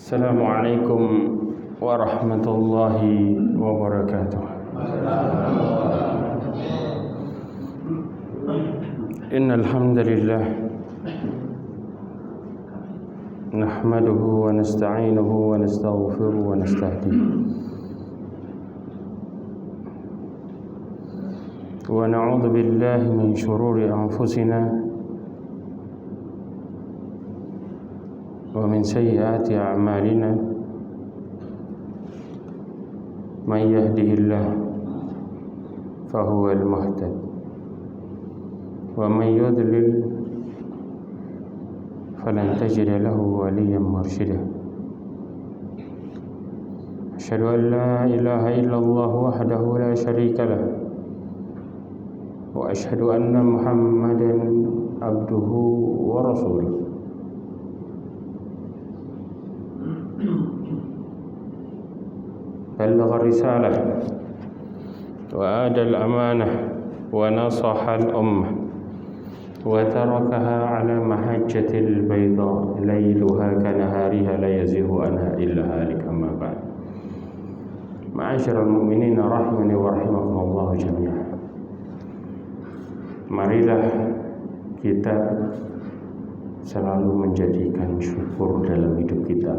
Assalamualaikum warahmatullahi wabarakatuh. Innal hamdalillah nahmaduhu wa nasta'inuhu wa nastaghfiruhu wa nastahdihi wa na'udzu billahi min shururi anfusina ومن سيئات أعمالنا من يهده الله فهو المهتد ومن يضلل فلن تجد له وليا مرشدا أشهد أن لا إله إلا الله وحده لا شريك له وأشهد أن محمدا عبده ورسوله بلغ الرسالة وأدى الأمانة ونصح الأمة وتركها على محجة البيضاء ليلها كنهارها لا يزيغ عنها إلا هالك. أما بعد معاشر المؤمنين rahimani wa rahimakumullah jami'an. Marilah kita selalu menjadikan syukur dalam hidup kita,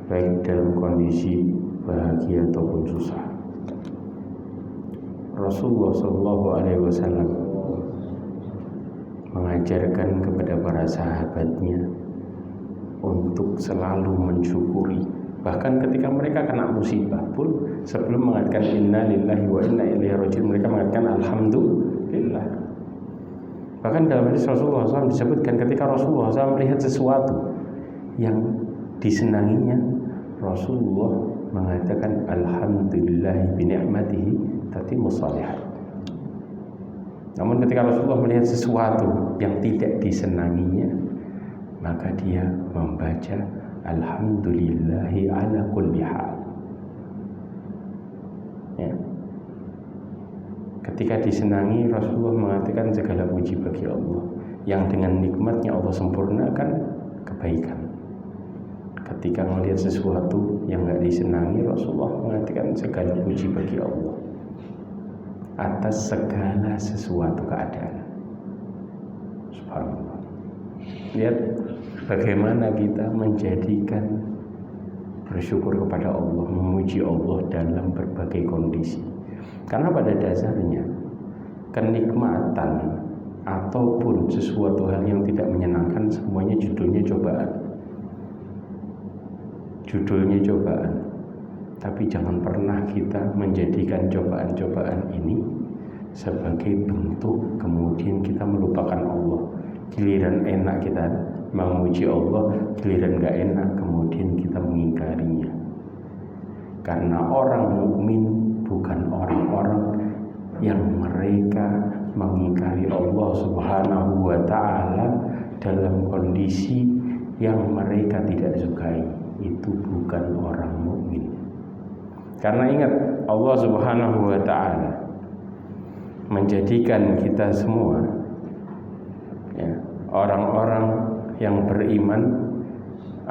baik dalam kondisi bahagia ataupun susah. Rasulullah SAW mengajarkan kepada para sahabatnya untuk selalu mensyukuri, bahkan ketika mereka kena musibah pun sebelum mengatakan inna lillahi wa inna ilaihi raji'un, mereka mengatakan alhamdulillah. Bahkan dalam hadis Rasulullah SAW disebutkan ketika Rasulullah SAW melihat sesuatu yang disenanginya, Rasulullah mengatakan alhamdulillah bi ni'matihi tatimmus shalihat. Namun ketika Rasulullah melihat sesuatu yang tidak disenanginya, maka dia membaca alhamdulillahi ala kulli hal. Ya. Ketika disenangi, Rasulullah mengatakan segala puji bagi Allah yang dengan nikmatnya Allah sempurnakan kebaikan. Ketika melihat sesuatu yang tidak disenangi, Rasulullah mengatakan segala puji bagi Allah atas segala sesuatu keadaan. Subhanallah. Lihat bagaimana kita menjadikan bersyukur kepada Allah, memuji Allah dalam berbagai kondisi. Karena pada dasarnya kenikmatan ataupun sesuatu hal yang tidak menyenangkan semuanya judulnya cobaan. Tapi jangan pernah kita menjadikan cobaan-cobaan ini sebagai bentuk kemudian kita melupakan Allah. Giliran enak kita memuji Allah, giliran gak enak kemudian kita mengingkarinya. Karena orang mukmin bukan orang-orang yang mereka mengingkari Allah Subhanahu wa ta'ala dalam kondisi yang mereka tidak sukai. Itu bukan orang mukmin. Karena ingat, Allah Subhanahu wa ta'ala menjadikan kita semua ya, orang-orang yang beriman.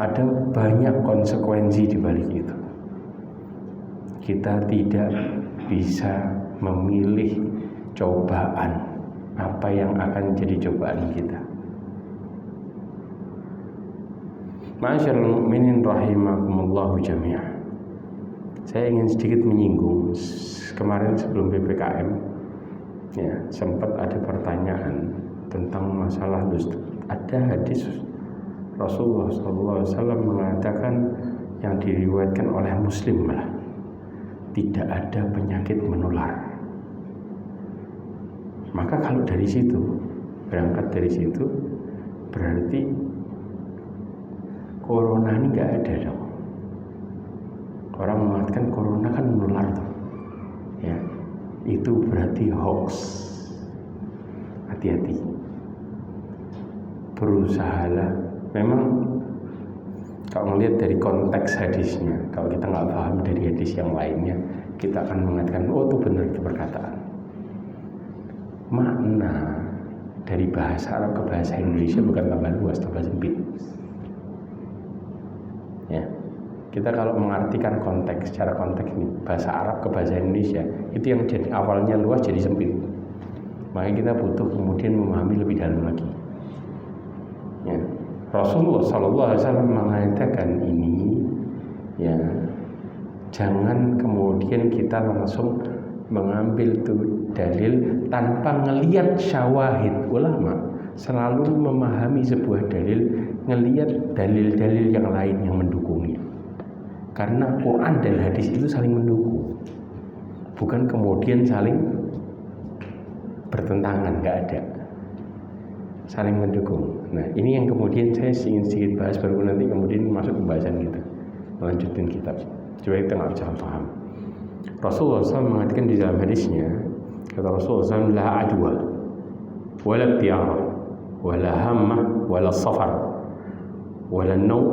Ada banyak konsekuensi di balik itu. Kita tidak bisa memilih cobaan apa yang akan jadi cobaan kita. Ma'asyiral mu'minin rahimakumullahu jami'an. Saya ingin sedikit menyinggung kemarin sebelum PPKM ya, sempat ada pertanyaan tentang masalah dusta. Ada hadis Rasulullah SAW mengatakan yang diriwayatkan oleh Muslim malah, tidak ada penyakit menular. Maka kalau dari situ, berangkat dari situ, berarti corona ini nggak ada dong. Orang mengatakan corona kan menular tuh, ya itu berarti hoax. Hati-hati. Berusahalah. Memang kalau melihat dari konteks hadisnya, kalau kita nggak paham dari hadis yang lainnya, kita akan mengatakan oh itu benar itu perkataan. Makna dari bahasa Arab ke bahasa Indonesia bukan tambah luas, tambah sempit. Ya. Kita kalau mengartikan konteks, secara konteks ini bahasa Arab ke bahasa Indonesia, itu yang jadi awalnya luas jadi sempit. Makanya kita butuh kemudian memahami lebih dalam lagi. Ya. Rasulullah SAW mengatakan ini, ya, jangan kemudian kita langsung mengambil tuh dalil tanpa ngelihat syawahid. Ulama selalu memahami sebuah dalil, ngelihat dalil-dalil yang lain yang mendukungnya. Karena Quran dan hadis itu saling mendukung, bukan kemudian saling bertentangan, nggak ada, saling mendukung. Nah, ini yang kemudian saya ingin sedikit bahas, baru nanti kemudian masuk pembahasan kita, melanjutkan kitab. Coba kita nggak bisa paham. Rasulullah SAW mengatakan di dalam hadisnya, kata Rasulullah SAW, la adwa, wala tiara, wala hammah, wala safar, wala naw,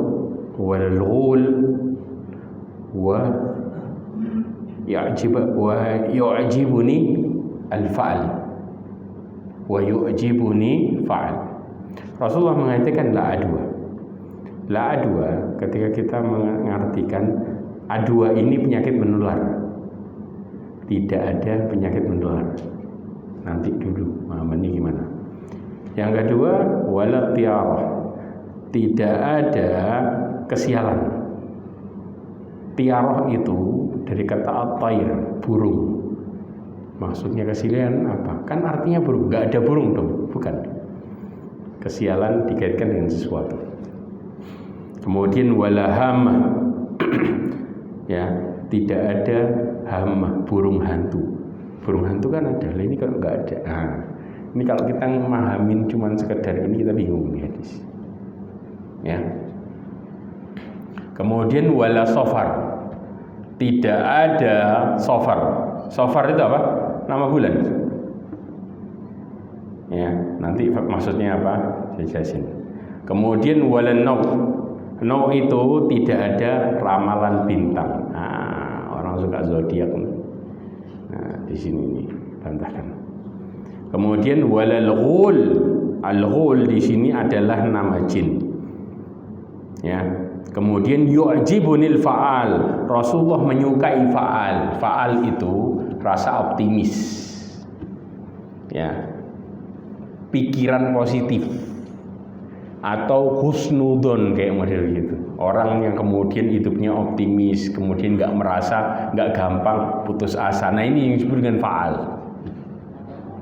wala al-ghul, wa yu'jibuni al-fa'al, wa yu'jibuni fa'al. Rasulullah mengatakan la adwa. La adwa ketika kita mengartikan adwa ini penyakit menular. Tidak ada penyakit menular. Nanti dulu ini gimana. Yang kedua, wala tiarah. Tidak ada kesialan. Tiarah itu dari kata at-tair, burung. Maksudnya kesialan apa? Kan artinya burung, nggak ada burung dong, bukan. Kesialan dikaitkan dengan sesuatu. Kemudian wala hamah. Ya, tidak ada hamah, burung hantu. Burung hantu kan ada, ini kalau nggak ada. Nah, ini kalau kita memahamin cuman sekedar ini kita bingung nih hadis. Ya. Kemudian wala safar. Tidak ada safar. Safar itu apa? Nama bulan. Ya, nanti maksudnya apa? Saya jelasin. Kemudian wala naw. Naw itu tidak ada ramalan bintang. Nah, orang suka zodiak. Nah, di sini ini bantahkan. Kemudian wala al-ghul. Al-ghul di sini adalah nama jin. Ya. Kemudian yu'jibunil fa'al. Rasulullah menyukai fa'al. Fa'al itu rasa optimis. Ya. Pikiran positif. Atau husnudon kayak model gitu. Orang yang kemudian hidupnya optimis, kemudian nggak merasa, nggak gampang putus asa. Nah, ini yang disebut dengan fa'al.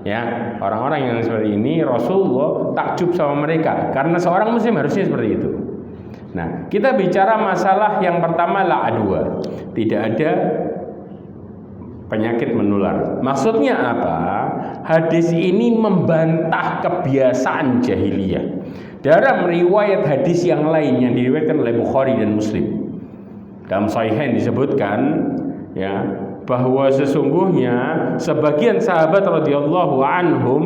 Ya, orang-orang yang seperti ini Rasulullah takjub sama mereka karena seorang muslim harusnya seperti itu. Nah, kita bicara masalah yang pertama la adwa. Tidak ada penyakit menular. Maksudnya apa? Hadis ini membantah kebiasaan jahiliyah. Dalam riwayat hadis yang lain yang diriwayatkan oleh Bukhari dan Muslim, dalam Sahihain disebutkan, ya, bahwa sesungguhnya sebagian sahabat radhiyallahu anhum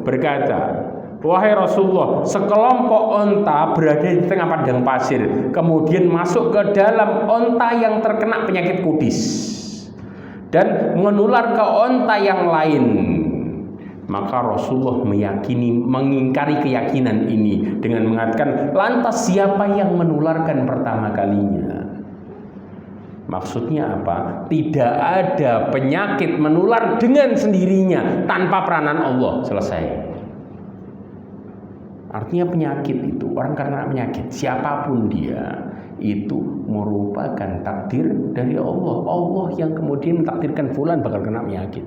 berkata, wahai Rasulullah, sekelompok onta berada di tengah padang pasir, kemudian masuk ke dalam onta yang terkena penyakit kudis dan menular ke onta yang lain. Maka Rasulullah mengingkari keyakinan ini dengan mengatakan, lantas siapa yang menularkan pertama kalinya? Maksudnya apa? Tidak ada penyakit menular dengan sendirinya tanpa peranan Allah. Selesai. Artinya penyakit itu, orang karena penyakit, siapapun dia, itu merupakan takdir dari Allah. Allah yang kemudian mentakdirkan fulan bakal kena penyakit.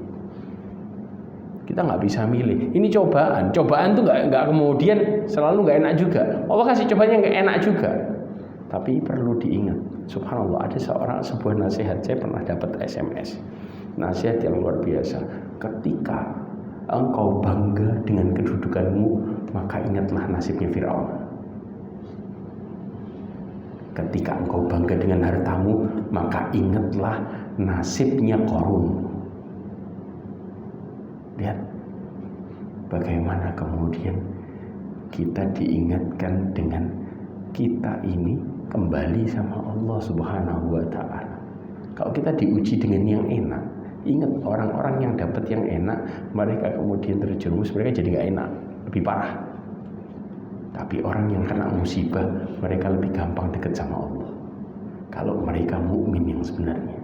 Kita nggak bisa milih. Ini cobaan. Cobaan tuh nggak kemudian selalu nggak enak juga. Allah kasih cobaan yang nggak enak juga. Tapi perlu diingat, subhanallah, ada sebuah nasihat, saya pernah dapat SMS. Nasihat yang luar biasa. Ketika engkau bangga dengan kedudukanmu, maka ingatlah nasibnya Firaun. Ketika engkau bangga dengan hartamu, maka ingatlah nasibnya Qarun. Lihat bagaimana kemudian kita diingatkan dengan kita ini kembali sama Allah Subhanahu wa ta'ala. Kalau kita diuji dengan yang enak, ingat orang-orang yang dapat yang enak, mereka kemudian terjerumus, mereka jadi gak enak, lebih parah. Tapi orang yang kena musibah, mereka lebih gampang dekat sama Allah. kalau mereka mukmin yang sebenarnya.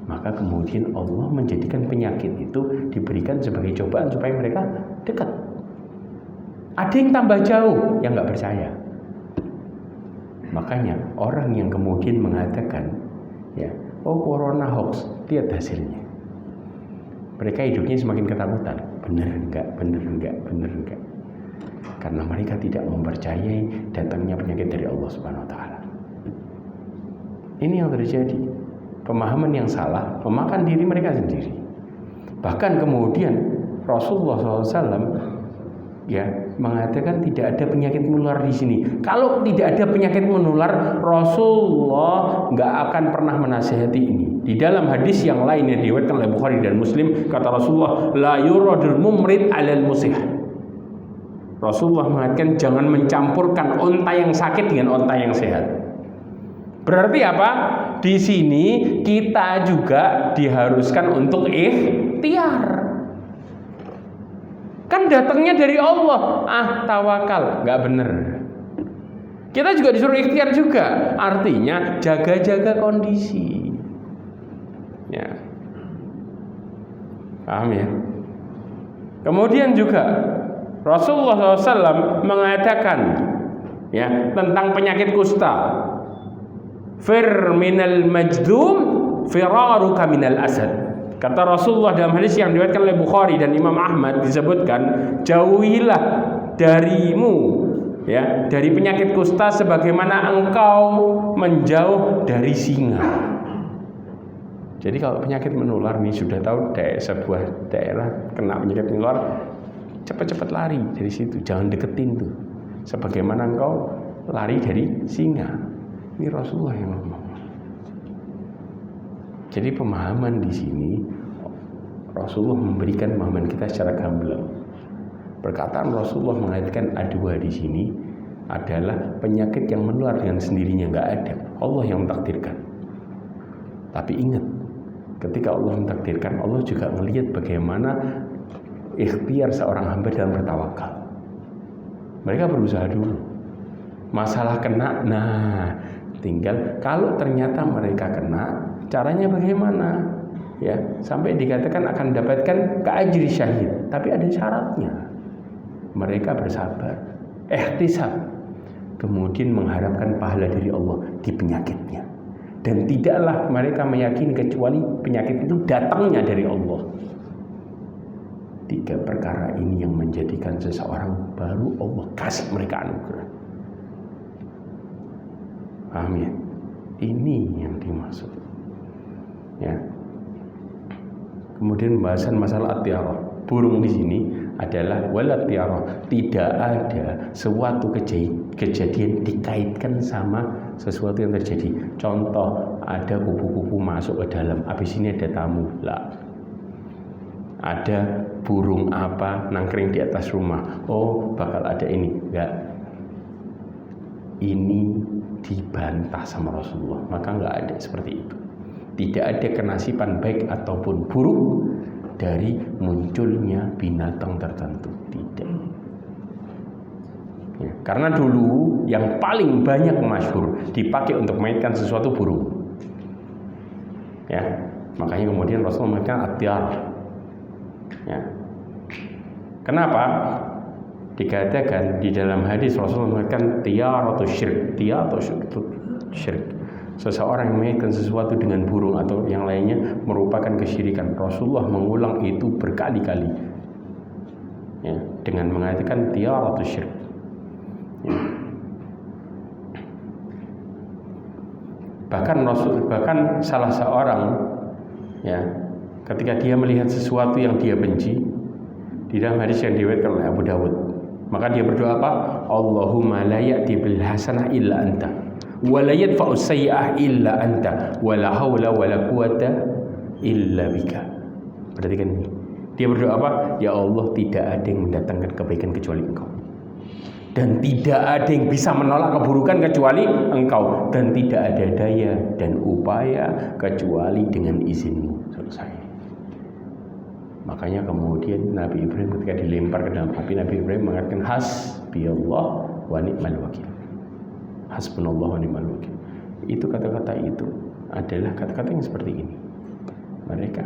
Maka kemudian Allah menjadikan penyakit itu diberikan sebagai cobaan supaya mereka dekat. Ada yang tambah jauh yang nggak percaya. Makanya orang yang kemudian mengatakan, ya, oh corona hoax, lihat hasilnya. Mereka hidupnya semakin ketakutan. Benar enggak, benar enggak, benar enggak. Karena mereka tidak mempercayai datangnya penyakit dari Allah Subhanahu wa taala. Ini yang terjadi. Pemahaman yang salah memakan diri mereka sendiri. Bahkan kemudian Rasulullah SAW ya mengatakan tidak ada penyakit menular di sini. Kalau tidak ada penyakit menular, Rasulullah nggak akan pernah menasihati ini. Di dalam hadis yang lain yang diriwayatkan oleh Bukhari dan Muslim, kata Rasulullah, la yuradul mumrid 'alal musih. Rasulullah mengatakan jangan mencampurkan onta yang sakit dengan onta yang sehat. Berarti apa? Di sini kita juga diharuskan untuk ikhtiar. Kan datangnya dari Allah. Tawakal, nggak bener. Kita juga disuruh ikhtiar juga. Artinya jaga-jaga kondisi. Ya, paham ya? Kemudian juga Rasulullah SAW mengatakan ya tentang penyakit kusta. Fir minal majdum firaruka minal asad. Kata Rasulullah dalam hadis yang diriwayatkan oleh Bukhari dan Imam Ahmad disebutkan, jauhilah darimu ya dari penyakit kusta sebagaimana engkau menjauh dari singa. Jadi kalau penyakit menular nih sudah tahu sebuah daerah kena penyakit menular, cepat-cepat lari dari situ, jangan deketin tuh. Sebagaimana engkau lari dari singa. Ini Rasulullah yang ngomong. Jadi pemahaman di sini Rasulullah memberikan pemahaman kita secara gamblang. Perkataan Rasulullah mengatakan adwa di sini adalah penyakit yang menular dengan sendirinya, nggak ada. Allah yang mentakdirkan. Tapi ingat, ketika Allah mentakdirkan, Allah juga melihat bagaimana ikhtiar seorang hamba dalam bertawakal. Mereka berusaha dulu. Masalah kena, tinggal kalau ternyata mereka kena, caranya bagaimana? Ya, sampai dikatakan akan mendapatkan keajri syahid, tapi ada syaratnya. Mereka bersabar, ihtisab, kemudian mengharapkan pahala dari Allah di penyakitnya. Dan tidaklah mereka meyakini kecuali penyakit itu datangnya dari Allah. 3 perkara ini yang menjadikan seseorang baru Allah kasih mereka anugerah. Paham ya? Ini yang dimaksud. Ya. Kemudian pembahasan masalah at-tiarah. Burung di sini adalah walat tiarah. Tidak ada suatu kejadian dikaitkan sama sesuatu yang terjadi. Contoh, ada kupu-kupu masuk ke dalam, habis ini ada tamu. Lah. Ada burung apa nangkring di atas rumah. Oh, bakal ada ini. Enggak. Ini dibantah sama Rasulullah, maka nggak ada seperti itu. Tidak ada kenasiban baik ataupun buruk dari munculnya binatang tertentu, tidak. Ya, karena dulu yang paling banyak masyhur dipakai untuk memainkan sesuatu burung. Ya, makanya kemudian Rasulullah mengatakan at-tiarah. Ya. Kenapa? Dikatakan di dalam hadis Rasulullah mengatakan tiaratu syirk, syirk. Seseorang yang mengaitkan sesuatu dengan burung atau yang lainnya merupakan kesyirikan. Rasulullah mengulang itu berkali-kali. Ya, dengan mengatakan tiaratu syirk. Ya. Bahkan salah seorang ya, ketika dia melihat sesuatu yang dia benci, di dalam hadis yang diriwayatkan oleh Abu Dawud, maka dia berdoa apa? Allahumma la ya'ti bil hasanah illa anta wa la yadfa'u sayyi'ah illa anta wa la haula wa la quwata illa bika. Perhatikan ini. Dia berdoa apa? Ya Allah, tidak ada yang mendatangkan kebaikan kecuali Engkau. Dan tidak ada yang bisa menolak keburukan kecuali Engkau. Dan tidak ada daya dan upaya kecuali dengan izin-Mu. Selesai. Makanya kemudian Nabi Ibrahim ketika dilempar ke dalam api, Nabi Ibrahim mengatakan hasbiyallah wa ni'mal wakil. Hasbunallah wa ni'mal wakil. itu kata-kata itu adalah kata-kata yang seperti ini. Mereka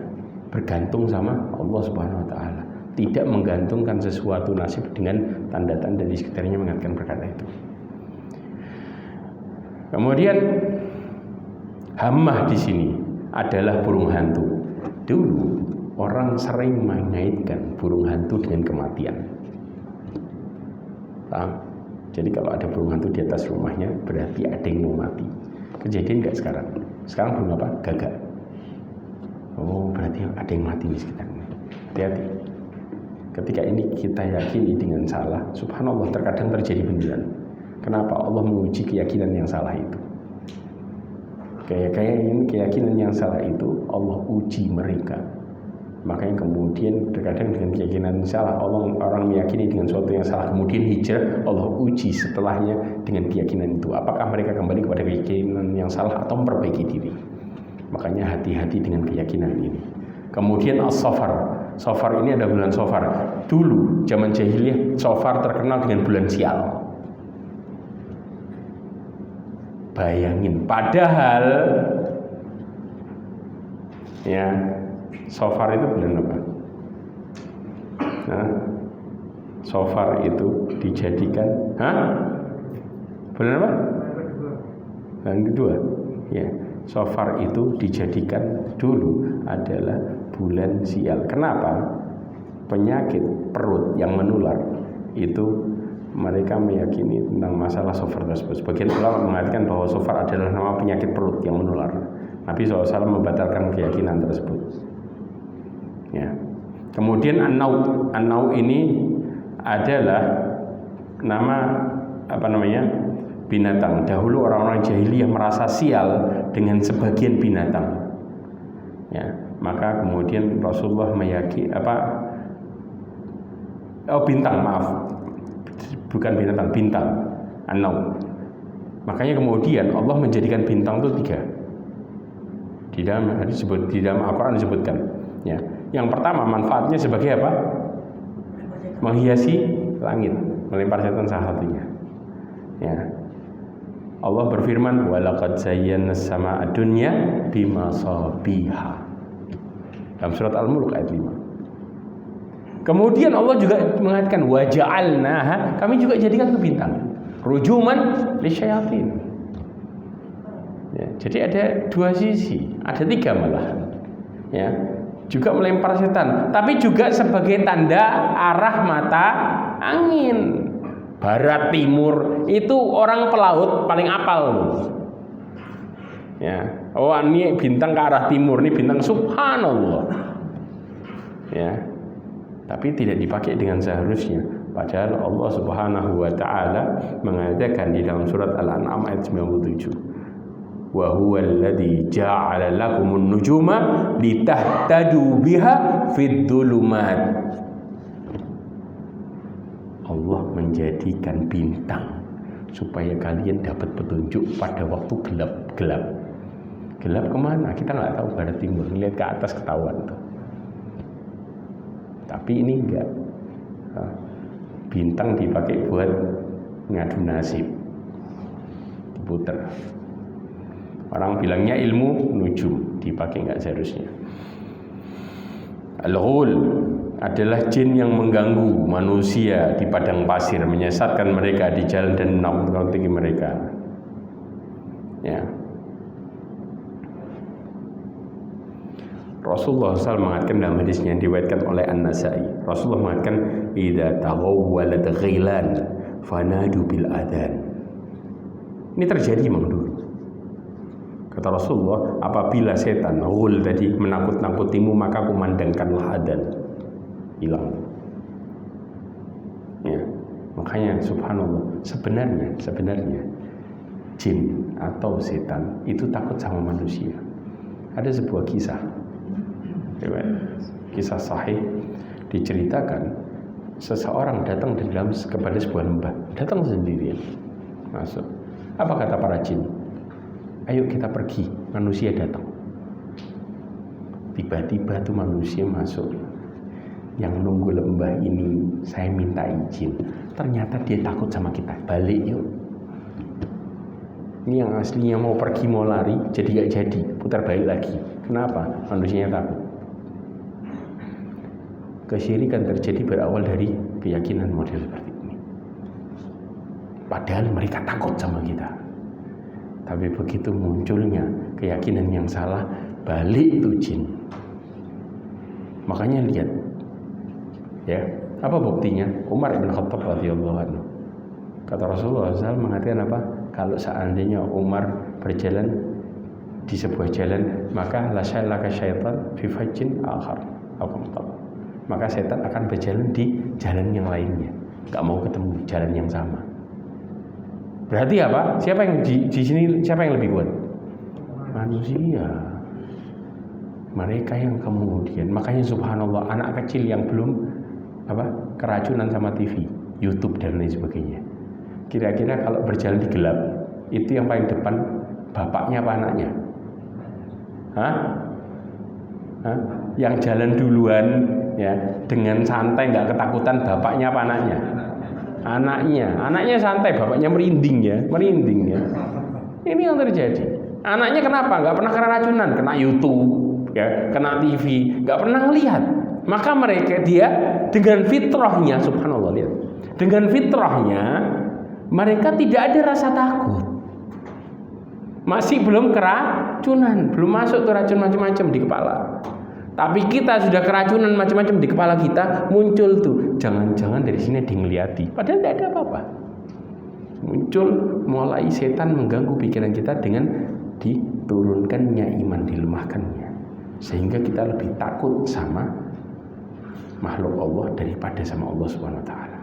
bergantung sama Allah Subhanahu wa taala, tidak menggantungkan sesuatu nasib dengan tanda-tanda di sekitarnya mengatakan perkata itu. Kemudian hammah di sini adalah burung hantu. Dulu orang sering mengaitkan burung hantu dengan kematian. Paham? Jadi kalau ada burung hantu di atas rumahnya berarti ada yang mau mati. Kejadian nggak sekarang? Sekarang burung apa? Gagak. Oh, berarti ada yang mati di sekitarnya. Hati-hati. Ketika ini kita yakini dengan salah, subhanallah terkadang terjadi beneran. Kenapa? Allah menguji keyakinan yang salah itu. Kayak ini keyakinan yang salah itu Allah uji mereka. Makanya kemudian terkadang dengan keyakinan salah, orang meyakini dengan sesuatu yang salah, kemudian hijrah, Allah uji setelahnya dengan keyakinan itu. Apakah mereka kembali kepada keyakinan yang salah atau memperbaiki diri? Makanya hati-hati dengan keyakinan ini. Kemudian as-safar. Safar ini ada bulan Safar. Dulu zaman jahiliyah Safar terkenal dengan bulan sial. Bayangin, padahal ya Safar itu bulan apa? Nah, Safar itu dijadikan, bulan apa? Bulan kedua. Ya, Safar itu dijadikan dulu adalah bulan sial. Kenapa? Penyakit perut yang menular itu mereka meyakini tentang masalah Safar tersebut. Sebagian ulama mengatakan bahwa Safar adalah nama penyakit perut yang menular. Nabi SAW membatalkan keyakinan tersebut. Ya. Kemudian An-Nau ini adalah nama binatang. Dahulu orang-orang jahiliyah merasa sial dengan sebagian binatang. Ya, maka kemudian Rasulullah meyakini bintang, maaf. Bukan binatang, bintang. An-Nau. Makanya kemudian Allah menjadikan bintang itu 3. Di dalam hadis di dalam Al-Qur'an disebutkan. Ya. Yang pertama manfaatnya sebagai apa? Menghiasi langit, melempar setan salah satunya. Ya. Allah berfirman, "Walaqad zayyana as-samaa'a ad-dunya bimasabiha." Dalam surat Al-Mulk ayat 5. Kemudian Allah juga mengatakan, "Wa ja'alnaha," kami juga jadikan itu bintang, rujuman lisyayatin. Ya, jadi ada 2 sisi, ada 3 malah. Ya. Juga melempar setan, tapi juga sebagai tanda arah mata angin. Barat timur itu orang pelaut paling apal loh. Ya, oh ini bintang ke arah timur, ini bintang, subhanallah. Ya, tapi tidak dipakai dengan seharusnya. Padahal Allah Subhanahu wa taala mengatakan di dalam surat Al-An'am ayat 97. Wa huwa alladzi ja'ala lakumun nujuma litahtadu biha fid dhulumat. Allah menjadikan bintang supaya kalian dapat petunjuk pada waktu gelap. Gelap kemana? Kita nggak tahu, barat timur. Lihat ke atas ketahuan tuh. Tapi ini enggak. Bintang dipakai buat ngadu nasib, diputer. Orang bilangnya ilmu nujum, dipakai nggak seharusnya. Al-Ghul adalah jin yang mengganggu manusia di padang pasir, menyesatkan mereka di jalan dan menakut-nakuti mereka. Ya. Rasulullah SAW mengatakan dalam hadisnya yang diriwayatkan oleh An-Nasai. Rasulullah mengatakan, "Idza taghawwalat ghilan fanadu bil adhan." Ini terjadi memang dulu. Kata Rasulullah, apabila setan ghul tadi menakut-nakutimu, maka kumandangkanlah adzan. Hilang. Ya, makanya subhanallah, sebenarnya jin atau setan itu takut sama manusia. Ada sebuah kisah sahih, diceritakan seseorang datang kepada sebuah lembah, datang sendirian, masuk. Apa kata para jin? Ayo kita pergi. Manusia datang. Tiba-tiba tuh manusia masuk. Yang nunggu lembah ini, saya minta izin. Ternyata dia takut sama kita. Balik yuk. Ini yang aslinya mau pergi mau lari, jadi gak jadi, putar balik lagi. Kenapa? Manusianya takut. Kesyirikan terjadi berawal dari keyakinan model seperti ini. Padahal mereka takut sama kita. Tapi begitu munculnya keyakinan yang salah, balik tuh jin. Makanya lihat, ya, apa buktinya? Umar bin Khattab radhiyallahu anhu. Kata Rasulullah SAW mengatakan apa? Kalau seandainya Umar berjalan di sebuah jalan, maka la syalaka syaitan fi fajjin akhar. Maka setan akan berjalan di jalan yang lainnya, nggak mau ketemu jalan yang sama. Berarti apa? Siapa yang di sini? Siapa yang lebih kuat? Manusia. Mereka yang kemudian, makanya subhanallah, anak kecil yang belum keracunan sama TV, YouTube dan lain sebagainya. Kira-kira kalau berjalan di gelap, itu yang paling depan bapaknya apa anaknya? Yang jalan duluan ya dengan santai nggak ketakutan, bapaknya apa anaknya? Anaknya santai, bapaknya merinding ya. Ini yang terjadi. Anaknya kenapa? Nggak pernah kena racunan, kena YouTube, ya, kena TV, nggak pernah ngelihat. Maka dia dengan fitrahnya, subhanallah, lihat, dengan fitrahnya mereka tidak ada rasa takut. Masih belum keracunan, belum masuk tuh racun macam-macam di kepala. Tapi kita sudah keracunan macam-macam di kepala kita, muncul tuh, jangan-jangan dari sini dingliati. Padahal tidak ada apa-apa. Muncul mulai setan mengganggu pikiran kita dengan diturunkannya iman, dilemahkannya. Sehingga kita lebih takut sama makhluk Allah daripada sama Allah Subhanahu wa taala.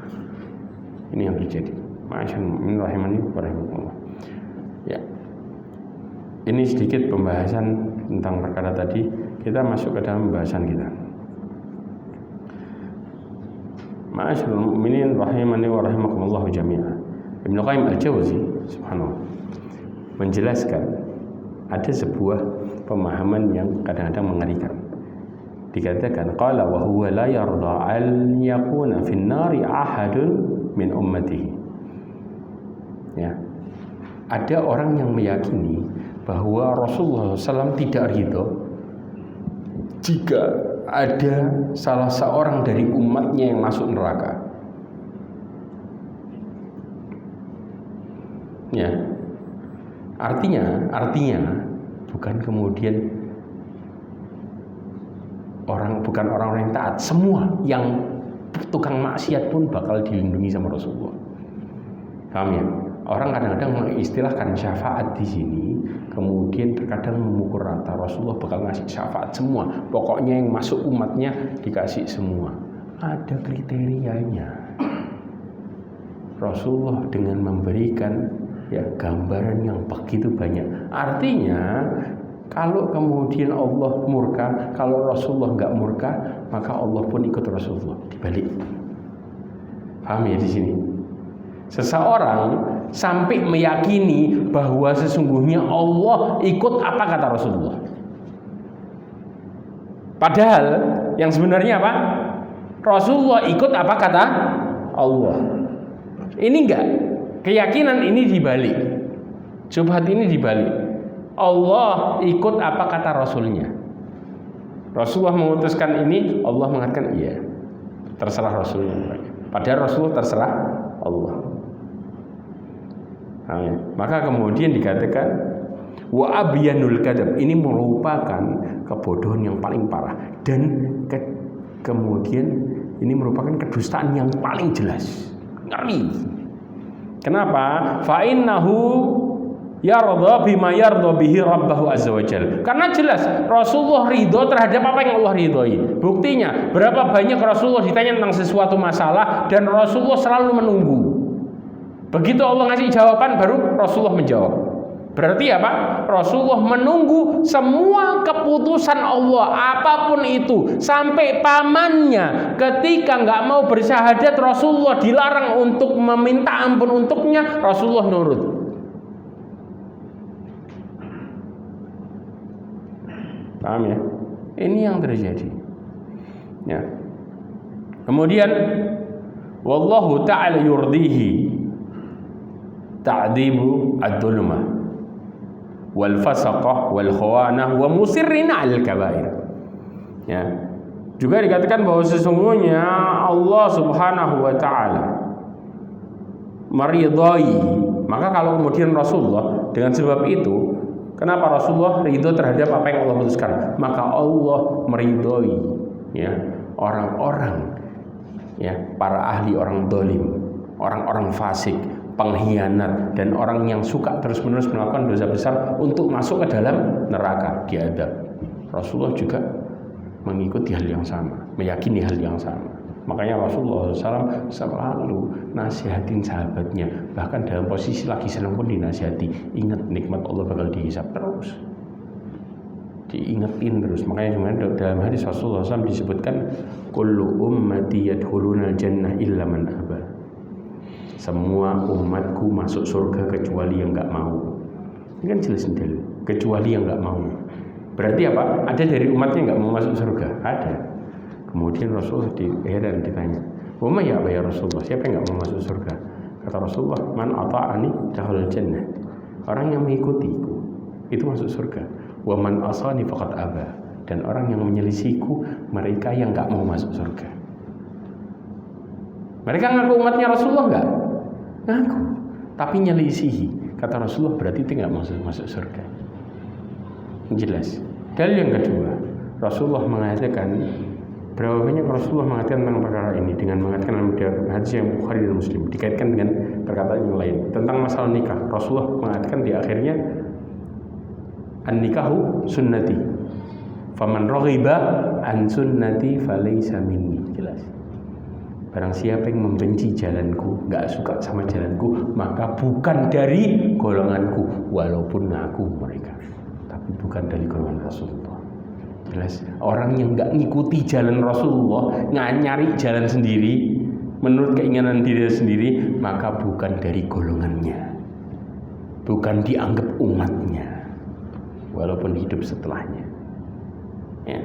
Ini yang terjadi. Bismillahirrahmanirrahim. Ya. Ini sedikit pembahasan tentang perkara tadi. Kita masuk ke dalam pembahasan kita. Ma'asyiral mu'minin rahimani wa rahimakumullah jami'an. Ibnu Qayyim al-Jauzi subhanallah menjelaskan ada sebuah pemahaman yang kadang-kadang mengerikan. Dikatakan qala wa huwa la yarda an yakuna fin nari ahadun min ummatihi. Ya. Ada orang yang meyakini bahwa Rasulullah SAW tidak ridho jika ada salah seorang dari umatnya yang masuk neraka. Ya, artinya bukan kemudian bukan orang-orang yang taat, semua yang tukang maksiat pun bakal dilindungi sama Rasulullah. Paham ya? Orang kadang-kadang mengistilahkan syafaat di sini, kemudian terkadang memukul rata. Rasulullah bakal ngasih syafaat semua. Pokoknya yang masuk umatnya dikasih semua. Ada kriterianya. Rasulullah dengan memberikan ya gambaran yang begitu banyak. Artinya kalau kemudian Allah murka, kalau Rasulullah nggak murka, maka Allah pun ikut Rasulullah. Dibalik. Paham ya di sini? Seseorang sampai meyakini bahwa sesungguhnya Allah ikut apa kata Rasulullah. Padahal yang sebenarnya apa? Rasulullah ikut apa kata Allah. Ini enggak. Keyakinan ini dibalik. Syubhat ini dibalik. Allah ikut apa kata Rasulnya. Rasulullah memutuskan ini, Allah mengatakan iya. Terserah Rasulullah. Padahal Rasulullah terserah Allah. Maka kemudian dikatakan wa abyanul kadzab, ini merupakan kebodohan yang paling parah dan kemudian ini merupakan kedustaan yang paling jelas. Ngeri. Kenapa? Fa innahu yardha bima yardha bihi rabbahu azza wajalla. Karena jelas Rasulullah ridho terhadap apa yang Allah ridhoi. Buktinya berapa banyak Rasulullah ditanya tentang sesuatu masalah dan Rasulullah selalu menunggu. Begitu Allah ngasih jawaban baru Rasulullah menjawab. Berarti apa? Rasulullah menunggu semua keputusan Allah apapun itu. Sampai pamannya ketika nggak mau bersyahadat, Rasulullah dilarang untuk meminta ampun untuknya, Rasulullah nurut. Paham ya? Ini yang terjadi. Ya. Kemudian wallahu ta'ala yurdihi ta'dibu ad-dulmah. wal fasaqah wal khawanah wa musirrina al kabair. Ya. Juga dikatakan bahwa sesungguhnya Allah Subhanahu wa taala meridhai. Maka kalau kemudian Rasulullah dengan sebab itu, kenapa Rasulullah ridho terhadap apa yang Allah putuskan? Maka Allah meridhai ya orang-orang ya para ahli, orang dolim, orang-orang fasik, pengkhianat, dan orang yang suka terus-menerus melakukan dosa besar untuk masuk ke dalam neraka, diadab. Rasulullah juga mengikuti hal yang sama, meyakini hal yang sama. Makanya Rasulullah SAW selalu nasihatin sahabatnya, bahkan dalam posisi lagi senang pun dinasihati. Ingat nikmat Allah bakal dihisab terus, diingetin terus. Makanya dalam hadis Rasulullah SAW disebutkan, kullu ummati yadkhulunal jannah illa man aba. Semua umatku masuk surga kecuali yang nggak mau. Ini kan jelas sendiri, kecuali yang nggak mau. Berarti apa? Ada dari umatnya nggak mau masuk surga? Ada. Kemudian Rasulullah heran ditanya, "Wama ya apa ya Rasulullah? Siapa yang nggak mau masuk surga?" Kata Rasulullah, "Man ata'ani dakhalal jannah." Orang yang mengikutiku itu masuk surga. Wa man asani faqad aba. Dan orang yang menyelisihiku, mereka yang nggak mau masuk surga. Mereka ngaku umatnya Rasulullah nggak? Ngaku, tapi nyelisihi. Kata Rasulullah, berarti itu nggak masuk surga. Jelas. Dalil yang kedua, Rasulullah mengatakan, berapa banyak Rasulullah mengatakan tentang perkara ini dengan mengatakan dalam hadis yang Bukhari dan Muslim, dikaitkan dengan perkataan yang lain tentang masalah nikah. Rasulullah mengatakan di akhirnya, an-nikahu sunnati, faman raghiba an sunnati falaysa minni. Jelas. Barang siapa yang membenci jalanku, nggak suka sama jalanku, maka bukan dari golonganku, walaupun ngaku mereka, tapi bukan dari golongan Rasulullah. Jelas. Orang yang nggak ngikuti jalan Rasulullah, nggak nyari jalan sendiri menurut keinginan diri sendiri, maka bukan dari golongannya, bukan dianggap umatnya, walaupun hidup setelahnya. Ya.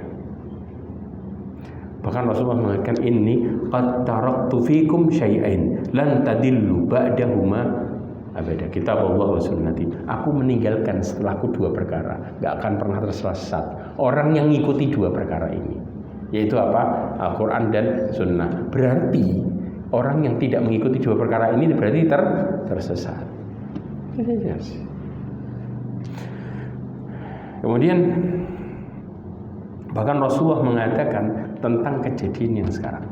Bahkan Rasulullah mengatakan, ini qad taraktu fikum syai'ain lan tadillu ba'dahuma abada, kitab Allah wa sunnati. Aku meninggalkan setelahku dua perkara, gak akan pernah tersesat orang yang ngikuti dua perkara ini, yaitu apa? Al-Quran dan Sunnah. Berarti orang yang tidak mengikuti dua perkara ini berarti tersesat. Yes. Kemudian bahkan Rasulullah mengatakan tentang kejadian yang sekarang.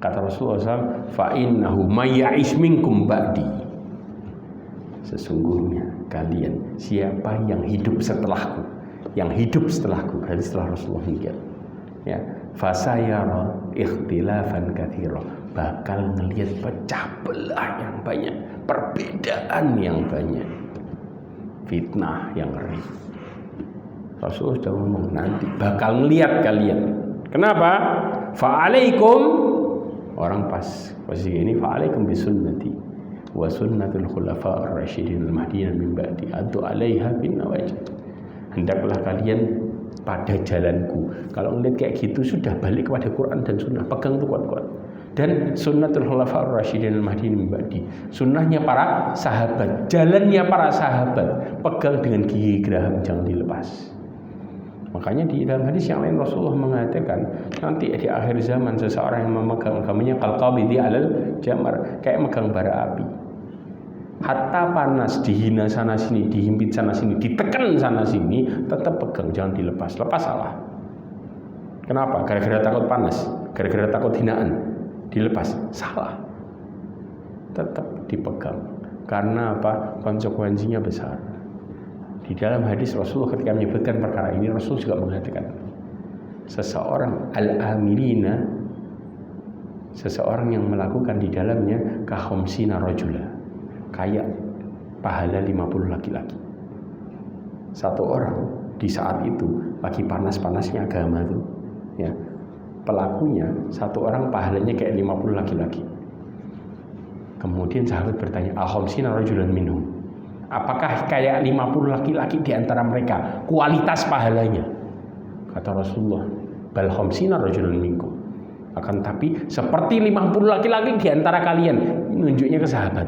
Kata Rasulullah SAW, fa'innahu mayya'ish minkum ba'di. Sesungguhnya kalian, siapa yang hidup setelahku, berarti setelah Rasulullah meninggal, ya, fasayara ikhtilafan katsira, bakal ngelihat pecah belah yang banyak, perbedaan yang banyak, fitnah yang ngeri. Rasulullah sudah ngomong nanti bakal ngelihat kalian. Kenapa? Fa'alaikum, orang pas posisi ini, fa'alaikum bisunnati wa sunnatul khulafa ar-rasyidin al-mahdiyyin min ba'di addu 'alaiha bin nawajid. Hendaklah kalian pada jalanku. Kalau ngelihat kayak gitu, sudah balik kepada Quran dan Sunnah, pegang tuh kuat-kuat. Dan sunnatul khulafa ar-rasyidin al-mahdiyyin min ba'di, sunnahnya para sahabat, jalannya para sahabat, pegang dengan gigi geraham, jangan dilepas. Makanya di dalam hadis yang lain Rasulullah mengatakan, nanti di akhir zaman seseorang yang memegang agamanya qalqabidi alal jamar, kayak megang bara api. Hatta panas, dihina sana sini, dihimpit sana sini, ditekan sana sini, tetap pegang, jangan dilepas. Lepas salah. Kenapa? Gara-gara takut panas, gara-gara takut hinaan, dilepas, salah. Tetap dipegang. Karena apa? Konsekuensinya besar. Di dalam hadis Rasulullah ketika menyebutkan perkara ini, Rasul juga mengatakan, seseorang al-amilina, seseorang yang melakukan di dalamnya kahomsina rajula, kayak pahala 50 laki-laki. Satu orang di saat itu lagi panas-panasnya agama itu, ya, pelakunya satu orang pahalanya kayak 50 laki-laki. Kemudian sahabat bertanya, al-khamsina rajulan minhum, apakah kayak 50 laki-laki di antara mereka kualitas pahalanya? Kata Rasulullah, bal khamsina rajulan minkum, akan tapi seperti 50 laki-laki di antara kalian. Menunjuknya ke sahabat.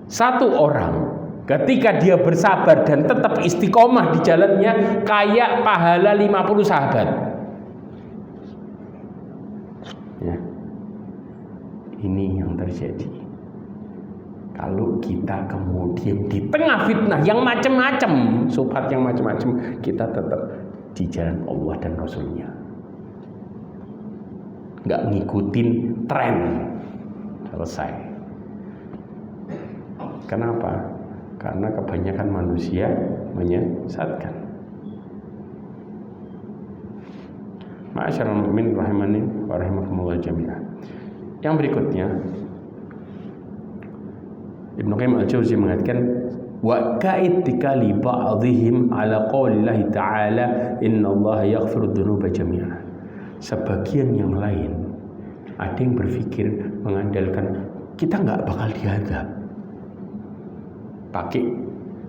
Satu orang Ketika dia bersabar dan tetap istiqomah di jalannya, kayak pahala 50 sahabat. Ya. Ini yang terjadi. Kalau kita kemudian di tengah fitnah yang macam-macam, subhat yang macam-macam, kita tetap di jalan Allah dan Rasulnya, nggak ngikutin tren. Selesai. Kenapa? Karena kebanyakan manusia menyesatkan. Ma'asyiral mu'minin rahimani wa rahimakumullah jami'an. Yang berikutnya, Ibnu Qayyim al-Jauzi mengatakan wa ka'ittikali ba'dihim ala qaulillahi ta'ala innallaha yaghfiru dzunuba jami'a. Sebagian yang lain ada yang berpikir mengandalkan kita nggak bakal diadab, pakai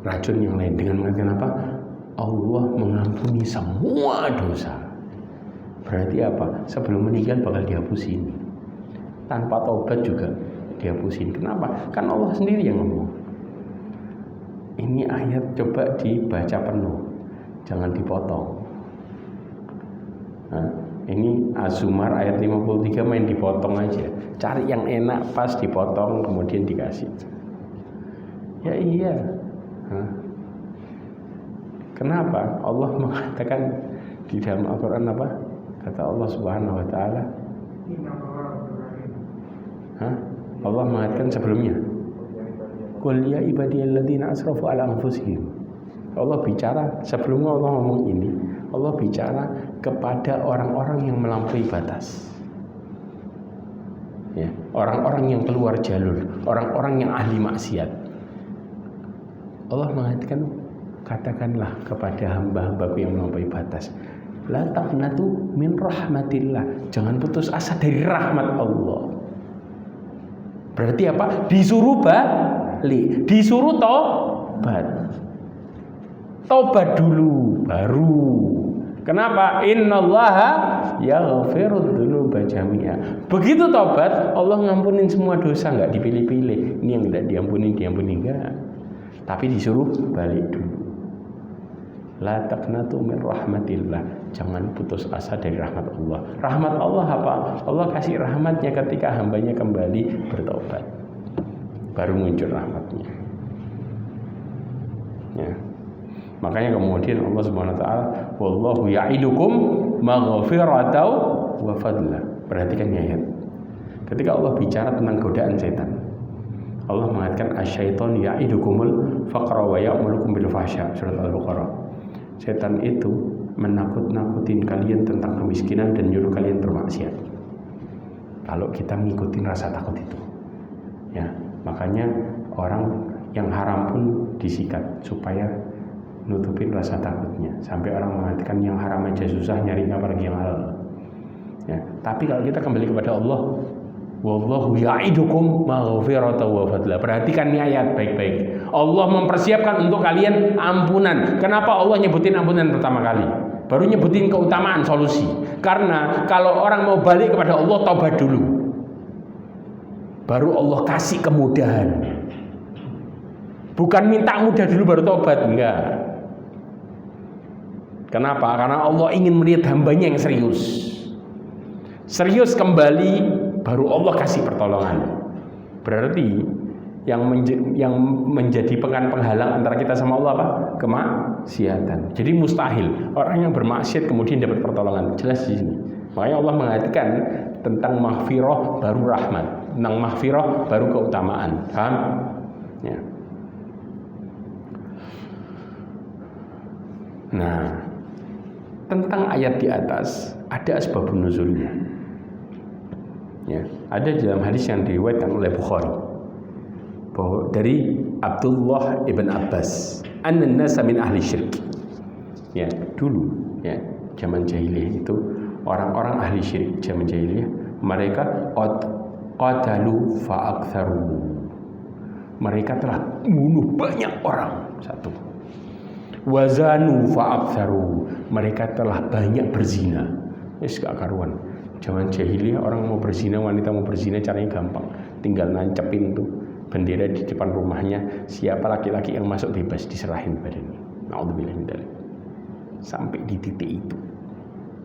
racun yang lain dengan mengatakan apa? Allah mengampuni semua dosa. Berarti apa? Sebelum meninggal bakal dihapusin. Tanpa taubat juga dihapusin. Kenapa? Kan Allah sendiri yang ngomong. Ini ayat coba dibaca penuh, jangan dipotong. Nah, ini Az-Zumar ayat 53 main dipotong aja. Cari yang enak pas dipotong kemudian dikasih. Ya iya. Kenapa? Allah mengatakan di dalam Al-Quran apa? Kata Allah Subhanahu Wa Taala. Allah mengatakan sebelumnya. Qul ya ibadiyalladzina asrafu ala anfusihim. Allah bicara sebelumnya Allah ngomong ini. Allah bicara kepada orang-orang yang melampaui batas. Ya, orang-orang yang keluar jalur, orang-orang yang ahli maksiat. Allah mengatakan, katakanlah kepada hamba-hambaku yang melampaui batas, la taqnatu min rahmatillah, jangan putus asa dari rahmat Allah. Berarti apa? Disuruh balik, disuruh tobat. Tobat dulu baru. Kenapa? Innallaha yaghfiru dzunuba jami'a. Begitu tobat, Allah ngampunin semua dosa, enggak dipilih-pilih. Ini yang enggak diampuni enggak. Tapi disuruh balik dulu. La taqnatu min rahmatillah. Jangan putus asa dari rahmat Allah. Rahmat Allah apa? Allah kasih rahmatnya ketika hambanya kembali bertobat. Baru muncul rahmatnya. Ya. Makanya kemudian Allah Subhanahu wa taala, wallahu ya'idukum maghfiratan wa fadla. Perhatikan ayat. Ketika Allah bicara tentang godaan setan, Allah mengatakan asy-syaitanu ya'idukumul faqra wa ya'murukum bil fahsya. Surat Al-Baqarah. Setan itu menakut-nakutin kalian tentang kemiskinan dan nyuruh kalian bermaksiat. Kalau kita ngikutin rasa takut itu, ya, makanya orang yang haram pun disikat supaya nutupin rasa takutnya. Sampai orang mengatakan yang haram aja susah nyarinya apalagi yang halal. Ya, tapi kalau kita kembali kepada Allah, wallahu ya'idukum maghfiratan wa fadla. Perhatikan nih ayat baik-baik. Allah mempersiapkan untuk kalian ampunan. Kenapa Allah nyebutin ampunan pertama kali? Baru nyebutin keutamaan solusi. Karena kalau orang mau balik kepada Allah, taubat dulu. Baru Allah kasih kemudahan. Bukan minta mudah dulu baru taubat, enggak. Kenapa? Karena Allah ingin melihat hambanya yang serius. Serius kembali, baru Allah kasih pertolongan. Berarti yang menjadi penghalang antara kita sama Allah apa? Kemaksiatan. Jadi mustahil orang yang bermaksiat kemudian dapat pertolongan. Jelas di sini. Makanya Allah mengatakan tentang maghfirah baru rahmat, tentang maghfirah baru keutamaan. Paham? Ya. Nah, tentang ayat di atas ada asbabun nuzulnya. Ya, ada dalam hadis yang diriwayatkan oleh Bukhari bahwa dari Abdullah ibn Abbas, annan nasa min ahli syirk. Ya, dulu ya, zaman jahiliyah itu orang-orang ahli syirik zaman jahiliyah, mereka qatalu fa aktsaru. Mereka telah membunuh banyak orang, satu. Wazanu fa aktsaru. Mereka telah banyak berzina. Wis gak karuan. Zaman jahiliyah orang mau berzina, wanita mau berzina caranya gampang. Tinggal nancepin tuh bendera di depan rumahnya, siapa laki-laki yang masuk bebas diserahin badannya. Na'udzubillah min dzalik. Sampai di titik itu,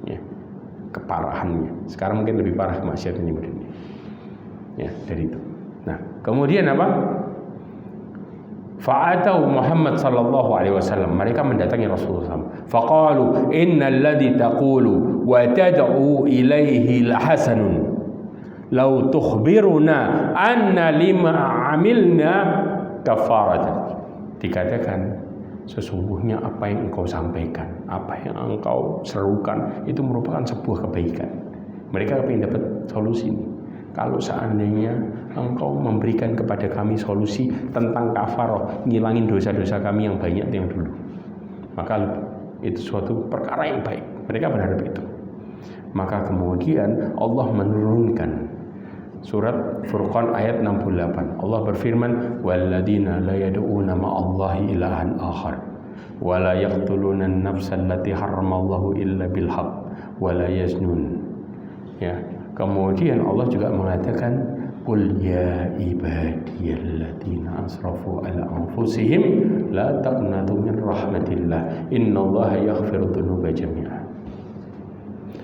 ya, keparahannya. Sekarang mungkin lebih parah maksiat ini badannya. Ya, dari itu. Nah, kemudian apa? Fa'atau Muhammad sallallahu alaihi wasallam, mereka mendatangi Rasulullah SAW. Faqalu innal ladzi taqulu wa tad'u ilaihi lahasanun. Lau tukhbiruna anna lima amilna kafaratan. Dikatakan sesungguhnya apa yang engkau sampaikan, apa yang engkau serukan itu merupakan sebuah kebaikan. Mereka ingin dapat solusi ini. Kalau seandainya engkau memberikan kepada kami solusi tentang kafarah, ngilangin dosa-dosa kami yang banyak yang dulu, maka itu suatu perkara yang baik. Mereka berharap itu. Maka kemudian Allah menurunkan surat Furqan ayat 68. Allah berfirman, "Walladzina la yad'una ma'allahi ilahan akhar wa la yaqtuluna an-nafsa allati harramallahu illa bil haqq wa la yaznun." Ya. Kemudian Allah juga mengatakan, "Qul ya ibadiyalladzina asrafu ala anfusihim la taqnatu min rahmatillah innallaha yaghfiru dzunuba jami'a."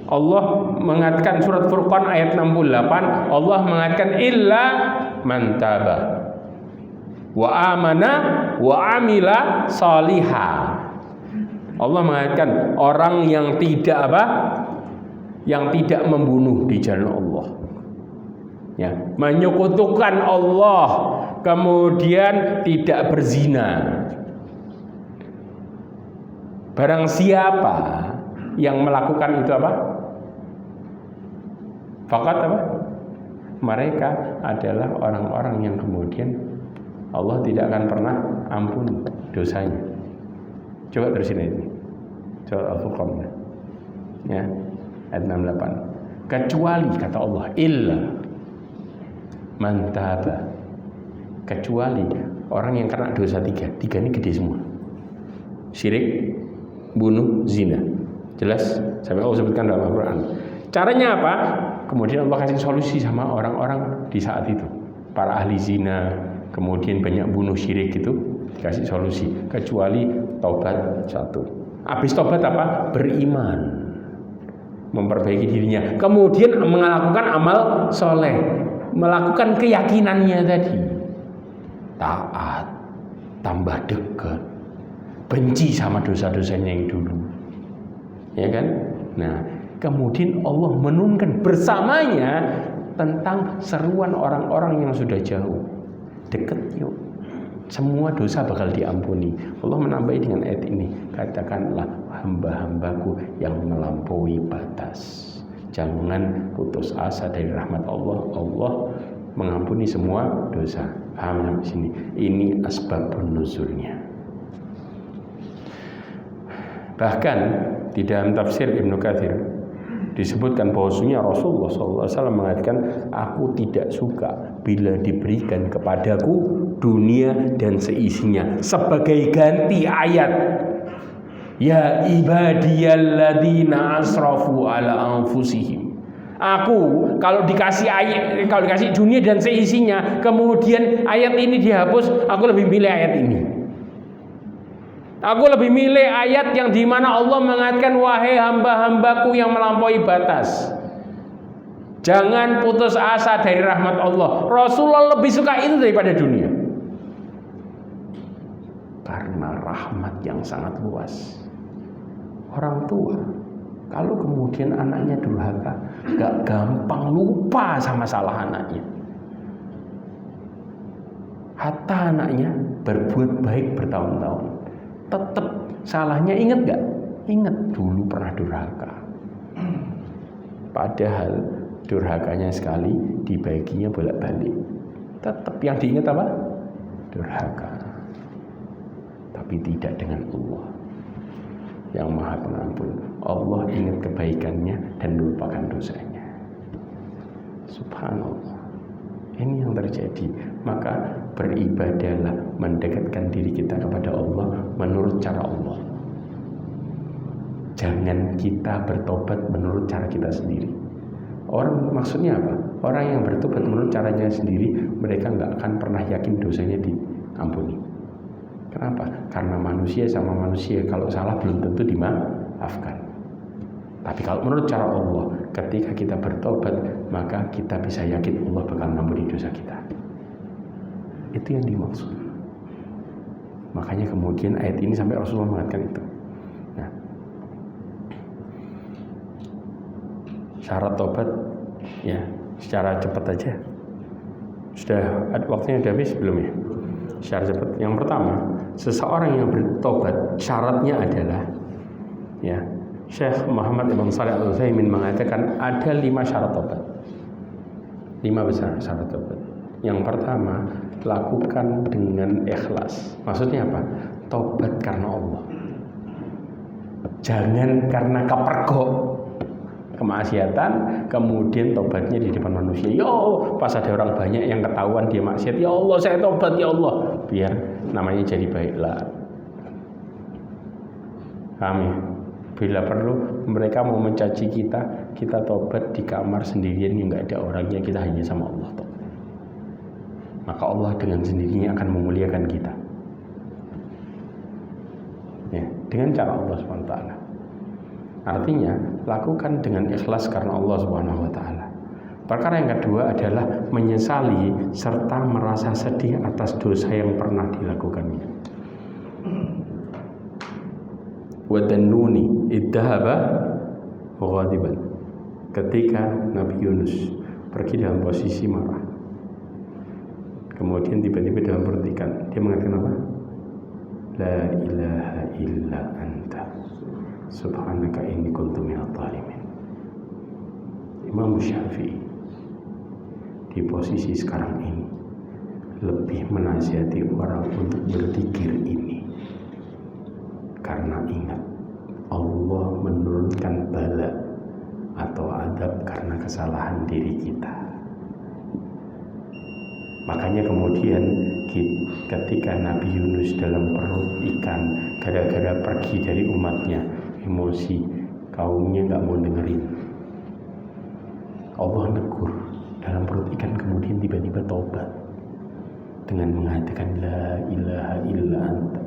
Allah mengatakan surat Furqan ayat 68, Allah mengatakan illa man taba wa amana wa amila salihah. Allah mengatakan orang yang tidak apa? Yang tidak membunuh di jalan Allah, ya, menyekutukan Allah, kemudian tidak berzina. Barang siapa yang melakukan itu apa? Fakat apa? Mereka adalah orang-orang yang kemudian Allah tidak akan pernah ampuni dosanya. Coba terusin ini. Coba Al-Furqan, ya. Ayat 68. Kecuali kata Allah illa man taba, kecuali orang yang kena dosa tiga ini gede semua: syirik, bunuh, zina. Jelas sampai Allah sebutkan dalam Al-Quran. Caranya apa? Kemudian Allah kasih solusi sama orang-orang di saat itu, para ahli zina, kemudian banyak bunuh, syirik, itu dikasih solusi. Kecuali taubat satu. Habis taubat apa? Beriman, memperbaiki dirinya, kemudian melakukan amal soleh, melakukan keyakinannya tadi, taat, tambah dekat, benci sama dosa-dosanya yang dulu, ya kan? Nah, kemudian Allah menurunkan bersamanya tentang seruan orang-orang yang sudah jauh, dekat yuk, semua dosa bakal diampuni. Allah menambahi dengan ayat ini, katakanlah hamba-hambaku yang melampaui batas, jangan putus asa dari rahmat Allah. Allah mengampuni semua dosa. Paham sampai sini? Ini asbabun nuzulnya. Bahkan di dalam tafsir Ibnu Katsir disebutkan bahwasanya Rasulullah SAW mengatakan, aku tidak suka bila diberikan kepadaku dunia dan seisinya sebagai ganti ayat ya ibadiyalladzina asrafu ala anfusihim. Aku kalau dikasih ayat, kalau dikasih dunia dan seisinya, kemudian ayat ini dihapus, aku lebih milih ayat ini. Aku lebih milih ayat yang dimana Allah mengatakan, wahai hamba-hambaku yang melampaui batas, jangan putus asa dari rahmat Allah. Rasulullah lebih suka itu daripada dunia, karena rahmat yang sangat luas. Orang tua kalau kemudian anaknya durhaka, gak gampang lupa sama salah anaknya. Hatta anaknya berbuat baik bertahun-tahun, tetap salahnya ingat gak? Ingat dulu pernah durhaka. Padahal durhakanya sekali, dibaginya bolak-balik. Tetap yang diingat apa? Durhaka. Tapi tidak dengan Allah yang Maha Pengampun. Allah ingat kebaikannya dan melupakan dosanya. Subhanallah. Ini yang terjadi. Maka beribadahlah, mendekatkan diri kita kepada Allah menurut cara Allah. Jangan kita bertobat menurut cara kita sendiri. Orang maksudnya apa? Orang yang bertobat menurut caranya sendiri, mereka nggak akan pernah yakin dosanya diampuni. Kenapa? Karena manusia sama manusia, kalau salah belum tentu dimaafkan. Tapi kalau menurut cara Allah, ketika kita bertobat, maka kita bisa yakin Allah bakal mengampuni dosa kita. Itu yang dimaksud. Makanya kemudian ayat ini sampai Rasulullah mengatakan itu. Nah, syarat tobat ya secara cepat aja. Sudah waktunya udah habis belum ya? Secara cepat. Yang pertama, seseorang yang bertobat syaratnya adalah ya, Syekh Muhammad Ibn Shalih Al-Utsaimin mengatakan ada 5 syarat tobat. 5 besar syarat tobat. Yang pertama, lakukan dengan ikhlas. Maksudnya apa? Tobat karena Allah. Jangan karena kepergok kemaksiatan, kemudian tobatnya di depan manusia. Ya Allah, pas ada orang banyak yang ketahuan dia maksiat, ya Allah saya tobat ya Allah, biar namanya jadi baiklah. Paham ya? Bila perlu mereka mau mencaci kita, kita tobat di kamar sendirian yang nggak ada orangnya, kita hanya sama Allah toh. Maka Allah dengan sendirinya akan memuliakan kita. Ya, dengan cara Allah SWT. Artinya, lakukan dengan ikhlas karena Allah SWT. Perkara yang kedua adalah menyesali serta merasa sedih atas dosa yang pernah dilakukannya. Wadannuni iddahaba ghadiban. Ketika Nabi Yunus pergi dalam posisi marah, kemudian tiba-tiba dalam perut ikan, dia mengatakan apa? La ilaha illa anta subhanaka inni kuntu minadh dhalimin. Imam Syafi'i di posisi sekarang ini lebih menasihati orang untuk berzikir ini, karena ingat Allah menurunkan bala atau adab karena kesalahan diri kita. Makanya kemudian ketika Nabi Yunus dalam perut ikan gara-gara pergi dari umatnya, emosi, kaumnya gak mau dengerin, Allah negur dalam perut ikan, kemudian tiba-tiba taubat dengan mengatakan la ilaha illa anta,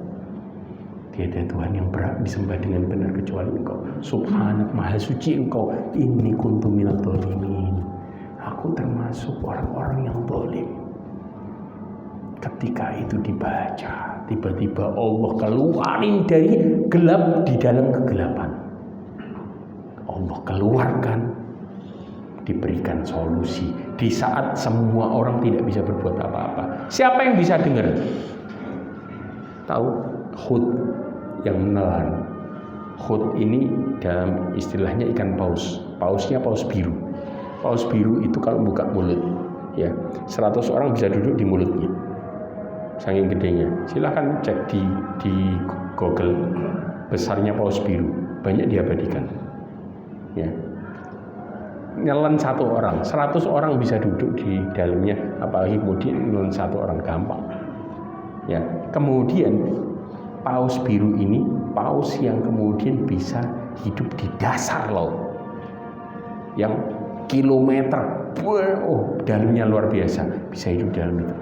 tiada Tuhan yang berhak disembah dengan benar kecuali Engkau, subhanak, maha suci Engkau, inni kuntu minadh dhalimin, aku termasuk orang-orang yang zalim. Ketika itu dibaca, tiba-tiba Allah keluarin dari gelap di dalam kegelapan. Allah keluarkan, diberikan solusi di saat semua orang tidak bisa berbuat apa-apa. Siapa yang bisa dengar? Tahu Hud yang menelan. Hud ini dalam istilahnya ikan paus. Pausnya paus biru. Paus biru itu kalau buka mulut, ya 100 orang bisa duduk di mulutnya. Saking gedenya. Silahkan cek di Google besarnya paus biru, banyak diabadikan. Ya. Nyelan 1 orang, 100 orang bisa duduk di dalamnya, apalagi kemudian nyelan 1 orang, gampang. Ya. Kemudian paus biru ini paus yang kemudian bisa hidup di dasar laut, yang kilometer, dalamnya luar biasa, bisa hidup dalam itu.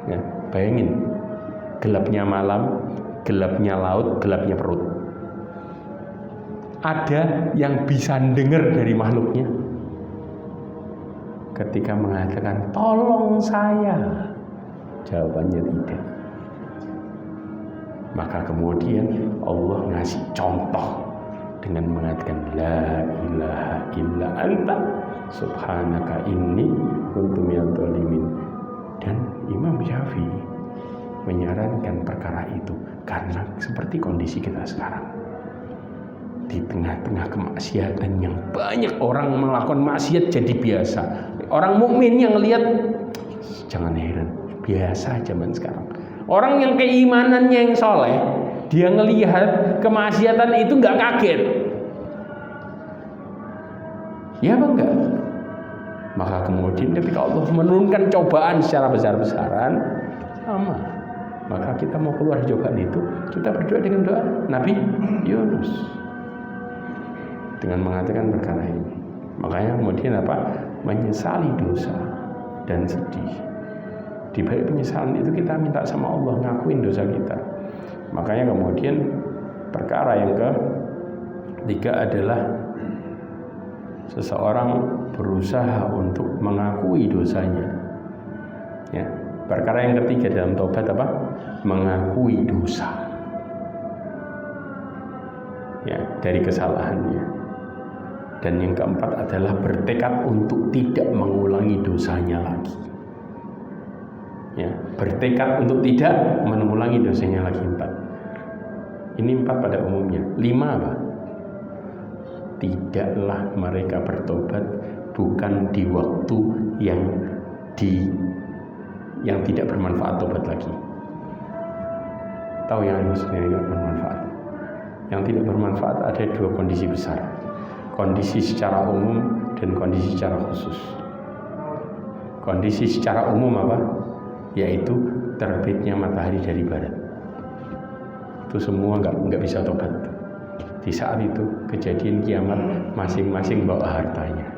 Ya, bayangin, gelapnya malam, gelapnya laut, gelapnya perut. Ada yang bisa dengar dari makhluknya ketika mengatakan tolong saya, jawabannya tidak. Maka kemudian Allah ngasih contoh dengan mengatakan la ilaha illa anta subhanaka inni kuntu minadh dhalimin. Dan Imam Syafi'i menyarankan perkara itu karena seperti kondisi kita sekarang, di tengah-tengah kemaksiatan yang banyak orang melakukan maksiat jadi biasa. Orang mukmin yang lihat jangan heran, biasa zaman sekarang. Orang yang keimanannya yang soleh, dia ngelihat kemaksiatan itu nggak kaget, ya apa enggak? Maka kemudian ketika Allah menurunkan cobaan secara besar-besaran, sama. Maka kita mau keluar dari cobaan itu, kita berdoa dengan doa Nabi Yunus dengan mengatakan perkara ini. Makanya kemudian apa? Menyesali dosa dan sedih. Di balik penyesalan itu kita minta sama Allah ngakuin dosa kita. Makanya kemudian perkara yang ketiga adalah seseorang berusaha untuk mengakui dosanya. Ya, perkara yang ketiga dalam taubat apa? Mengakui dosa. Ya, dari kesalahannya. Dan yang keempat adalah bertekad untuk tidak mengulangi dosanya lagi. Ya, bertekad untuk tidak mengulangi dosanya lagi. 4. Ini 4 pada umumnya. 5 apa? Tidaklah mereka bertobat bukan di waktu yang tidak bermanfaat tobat lagi. Tahu yang maksudnya tidak bermanfaat? Yang tidak bermanfaat ada 2 kondisi besar. Kondisi secara umum dan kondisi secara khusus. Kondisi secara umum apa? Yaitu terbitnya matahari dari barat. Itu semua nggak bisa tobat. Di saat itu kejadian kiamat, masing-masing bawa hartanya.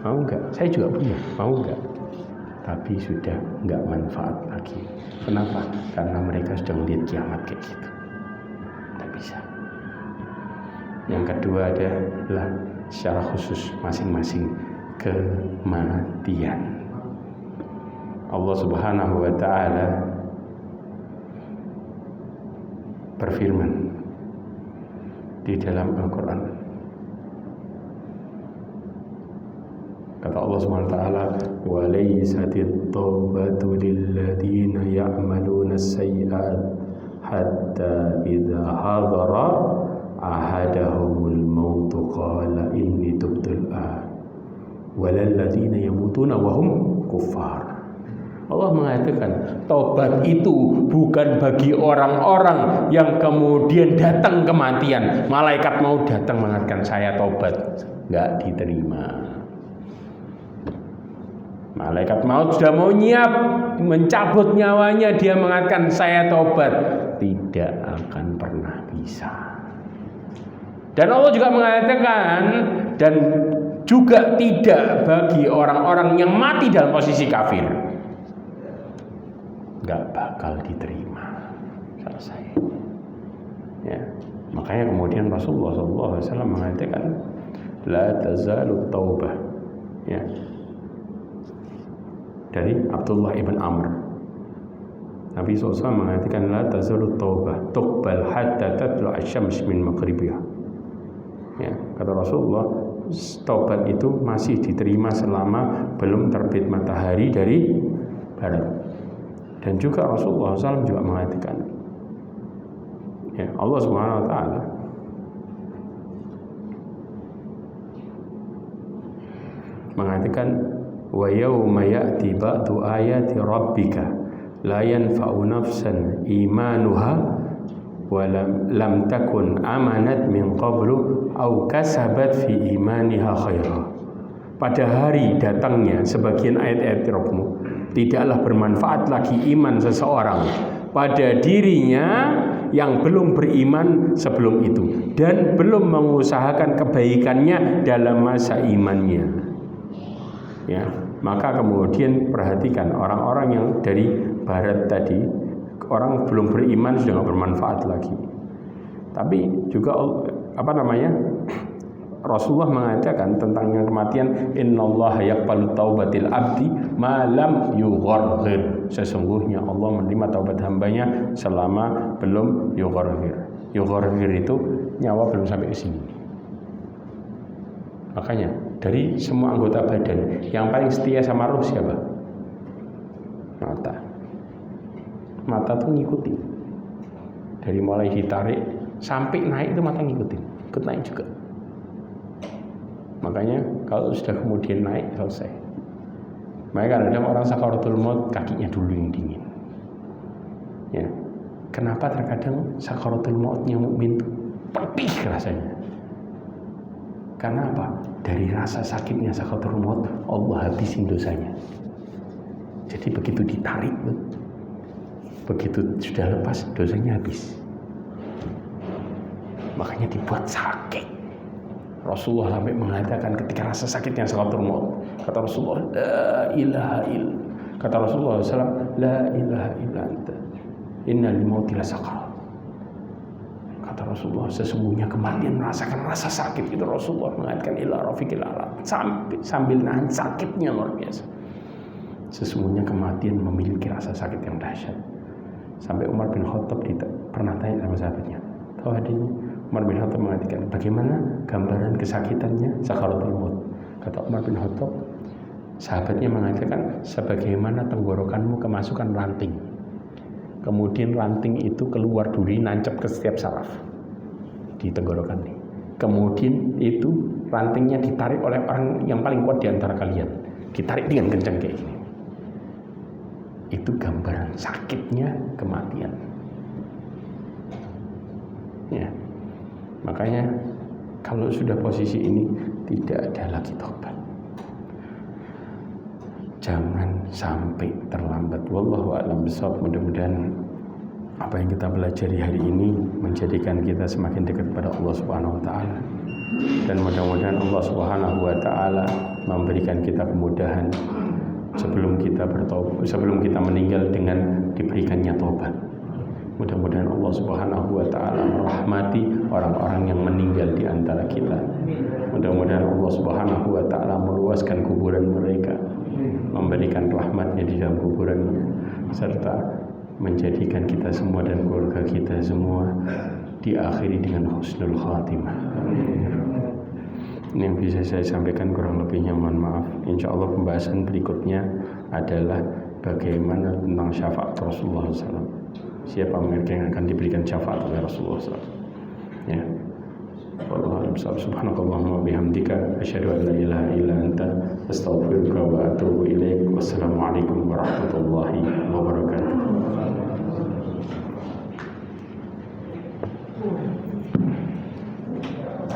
Mau nggak? Saya juga punya. Mau nggak? Tapi sudah nggak manfaat lagi. Kenapa? Karena mereka sudah melihat kiamat kayak gitu. Tidak bisa. Yang kedua adalah secara khusus masing-masing kematian. Allah Subhanahu wa Ta'ala berfirman di dalam Al-Quran. Kata Allah Subhanahu wa Ta'ala, "Wa laysatit taubatu lilladzina ya'maluna as-sayyi'at hatta idza hadara ahadahumul maut qala inni tubtul an walal ladzina yamutuna wa hum kuffar." Allah mengatakan taubat itu bukan bagi orang-orang yang kemudian datang kematian. Malaikat mau datang mengatakan saya taubat, nggak diterima. Malaikat maut sudah mau nyiap mencabut nyawanya, dia mengatakan saya taubat, tidak akan pernah bisa. Dan Allah juga mengatakan dan juga tidak bagi orang-orang yang mati dalam posisi kafir, nggak bakal diterima. Selesai. Ya, makanya kemudian Rasulullah SAW mengatakan la tazalu taubah. Ya, dari Abdullah ibn Amr, Nabi SAW mengatakan la tazalu taubah tuqbal hatta tatlu asy-syams min maghribiha. Ya, kata Rasulullah, taubat itu masih diterima selama belum terbit matahari dari barat. Dan juga Rasulullah SAW juga mengatakan, ya, Allah Subhanahu wa Ta'ala mengatakan, wa yawma ya'ti ba'du ayati rabbika la yanfa'u nafsan imanuha wa lam takun amanat min qablu aw kasabat fi imaniha khaira. Pada hari datangnya sebagian ayat-ayat Rabbmu, tidaklah bermanfaat lagi iman seseorang pada dirinya yang belum beriman sebelum itu dan belum mengusahakan kebaikannya dalam masa imannya. Ya, maka kemudian perhatikan orang-orang yang dari barat tadi, orang belum beriman sudah tidak bermanfaat lagi. Tapi juga Rasulullah mengatakan tentang yang kematian, innallaha yaqbalu taubatil abdi ma lam yugharghir. Sesungguhnya Allah menerima taubat hambanya selama belum yugharghir. Yugharghir itu nyawa belum sampai ke sini. Makanya dari semua anggota badan yang paling setia sama roh siapa? Mata. Mata tuh ngikutin. Dari mulai ditarik sampai naik itu mata ngikutin. Ikut naik juga. Makanya kalau sudah kemudian naik selesai. Makanya kadang-kadang orang sakaratul maut kakinya dulu yang dingin. Ya. Kenapa terkadang sakaratul mautnya mukmin itu pedih rasanya? Karena apa? Dari rasa sakitnya sakaratul maut Allah habisin dosanya. Jadi begitu ditarik, begitu sudah lepas dosanya habis. Makanya dibuat sakit. Rasulullah sampai mengatakan ketika rasa sakitnya sakaratul maut, kata Rasulullah, la ilaha illa. Kata Rasulullah SAW, la ilaha illa anta, innal mauti lasaqar. Kata Rasulullah, sesungguhnya kematian merasakan rasa sakit itu. Rasulullah mengatakan ila rafiqil a'la, sambil nahan sakitnya luar biasa. Sesungguhnya kematian memiliki rasa sakit yang dahsyat. Sampai Umar bin Khattab pernah tanya sama sahabatnya, tahu hadisnya? Umar bin Khattab mengatakan, bagaimana gambaran kesakitannya sakaratul maut? Kata Umar bin Khattab, sahabatnya mengatakan, sebagaimana tenggorokanmu kemasukan ranting, kemudian ranting itu keluar duri nancap ke setiap saraf di tenggorokan ini. Kemudian itu rantingnya ditarik oleh orang yang paling kuat di antara kalian, ditarik dengan kencang kayak gini. Itu gambaran sakitnya kematian. Ya. Makanya kalau sudah posisi ini tidak ada lagi tobat. Jangan sampai terlambat. Wallahu a'lam bishawab. Mudah-mudahan apa yang kita pelajari hari ini menjadikan kita semakin dekat pada Allah Subhanahu wa taala. Dan mudah-mudahan Allah Subhanahu wa taala memberikan kita kemudahan sebelum kita meninggal dengan diberikannya taubat. Mudah-mudahan Allah Subhanahu wa taala merahmati orang-orang yang meninggal di antara kita. Mudah-mudahan Allah Subhanahu wa taala meluaskan kuburan mereka, memberikan rahmatnya di dalam kuburannya, serta menjadikan kita semua dan keluarga kita semua diakhiri dengan husnul khatimah. Ini yang bisa saya sampaikan, kurang lebihnya mohon maaf. Insya Allah pembahasan berikutnya adalah bagaimana tentang syafaat Rasulullah SAW. Siapa mereka yang akan diberikan syafaat oleh Rasulullah SAW? Ya. Wallahu a'lam. Subhanakallahumma bihamdika asyhadu an la ilaha illa anta astaghfiruka wa atubu ilaik. Wassalamualaikum warahmatullahi wabarakatuh.